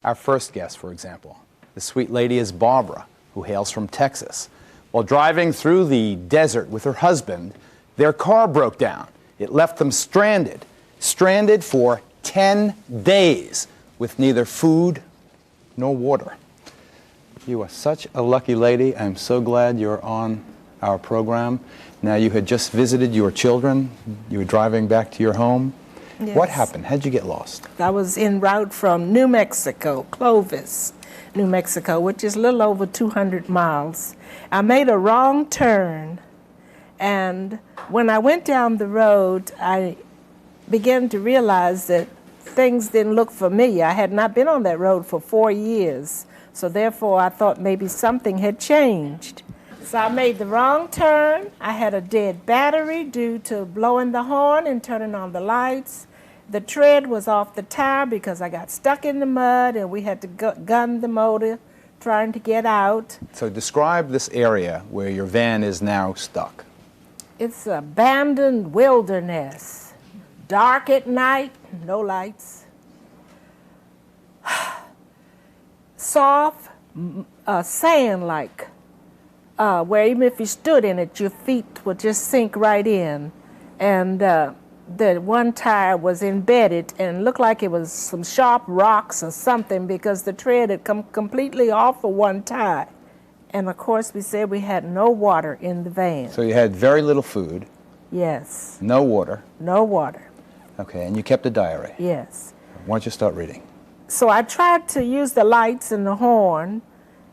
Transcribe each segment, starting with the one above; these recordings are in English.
Our first guest, for example, the sweet lady is Barbara, who hails from Texas. While driving through the desert with her husband, their car broke down. It left them stranded for 10 days with neither food nor water. You are such a lucky lady. I'm so glad you're on our program. Now, you had just visited your children. You were driving back to your home. Yes. What happened? How'd you get lost? I was en route from New Mexico, Clovis, New Mexico, which is a little over 200 miles. I made a wrong turn, and when I went down the road, I began to realize that things didn't look familiar. I had not been on that road for 4 years, so therefore I thought maybe something had changed. So I made the wrong turn. I had a dead battery due to blowing the horn and turning on the lights. The tread was off the tire because I got stuck in the mud and we had to gun the motor trying to get out. So describe this area where your van is now stuck. It's an abandoned wilderness. Dark at night, no lights. Soft sand-like, where even if you stood in it, your feet would just sink right in. And the one tire was embedded and looked like it was some sharp rocks or something because the tread had come completely off of one tire. And of course we said we had no water in the van. So you had very little food. Yes. No water. No water. Okay, and you kept a diary. Yes. Why don't you start reading? So I tried to use the lights and the horn.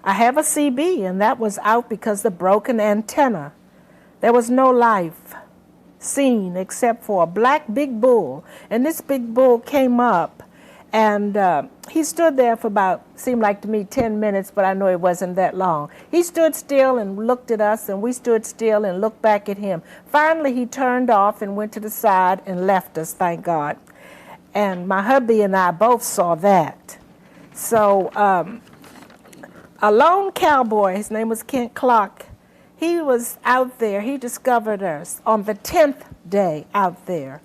I have a CB and that was out because of the broken antenna. There was no life seen except for a black big bull, and this big bull came up and he stood there for about, seemed like to me, 10 minutes, but I know it wasn't that long. He stood still and looked at us, and we stood still and looked back at him. Finally he turned off and went to the side and left us, thank God. And my hubby and I both saw that. So a lone cowboy, his name was Kent Clark, he was out there. He discovered us on the 10th day out there.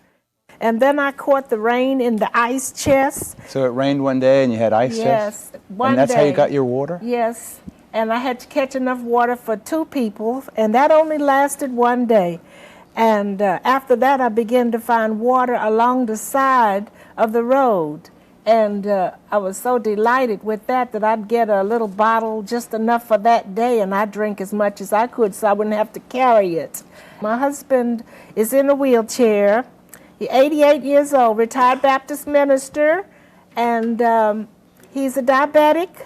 And then I caught the rain in the ice chest. So it rained one day and you had ice chest? Yes, one day. And that's how you got your water? Yes, and I had to catch enough water for 2 people, and that only lasted one day. And after that, I began to find water along the side of the road. And I was so delighted with that I'd get a little bottle, just enough for that day, and I'd drink as much as I could so I wouldn't have to carry it. My husband is in a wheelchair. He's 88 years old, retired Baptist minister, and he's a diabetic,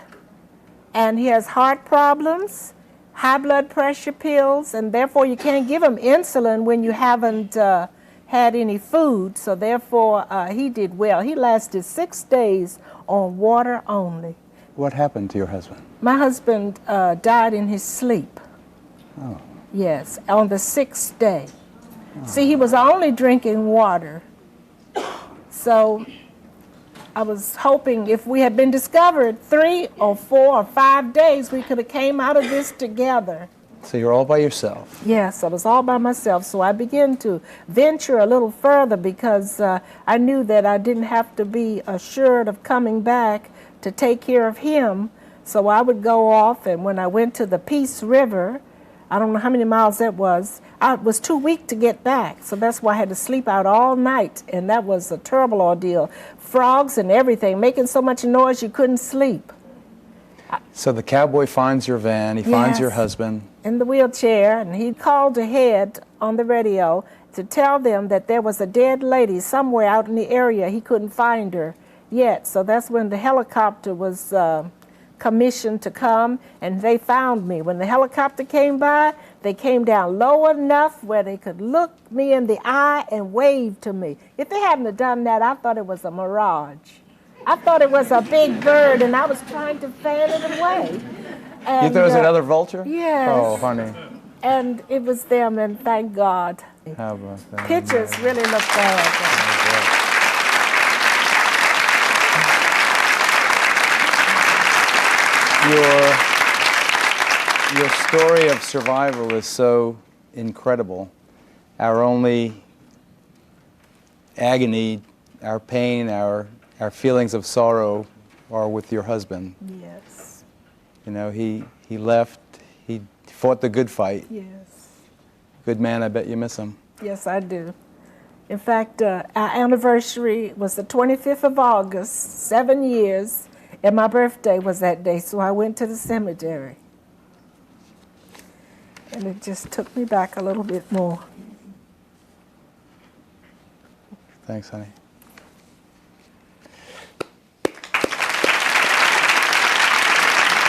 and he has heart problems, high blood pressure pills, and therefore you can't give him insulin when you haven't had any food, so therefore he did well. He lasted 6 days on water only. What happened to your husband? My husband died in his sleep. Oh. Yes, on the 6th day. Oh. See, he was only drinking water. So I was hoping if we had been discovered 3 or 4 or 5 days, we could have came out of this together. So you're all by yourself? Yes, I was all by myself. So I began to venture a little further because I knew that I didn't have to be assured of coming back to take care of him. So I would go off, and when I went to the Peace River, I don't know how many miles that was, I was too weak to get back. So that's why I had to sleep out all night, and that was a terrible ordeal. Frogs and everything, making so much noise you couldn't sleep. So the cowboy finds your van, he finds your husband. In the wheelchair, and he called ahead on the radio to tell them that there was a dead lady somewhere out in the area. He couldn't find her yet. So that's when the helicopter was commissioned to come, and they found me. When the helicopter came by, they came down low enough where they could look me in the eye and wave to me. If they hadn't have done that, I thought it was a mirage. I thought it was a big bird, and I was trying to fan it away. And, you thought it was another vulture? Yes. Oh, honey. And it was them, and thank God. How about that? Pictures really look bad. Your story of survival is so incredible. Our only agony, our pain, our feelings of sorrow are with your husband. Yes. You know, he left, he fought the good fight. Yes. Good man, I bet you miss him. Yes, I do. In fact, our anniversary was the 25th of August, 7 years, and my birthday was that day, so I went to the cemetery. And it just took me back a little bit more. Thanks, honey.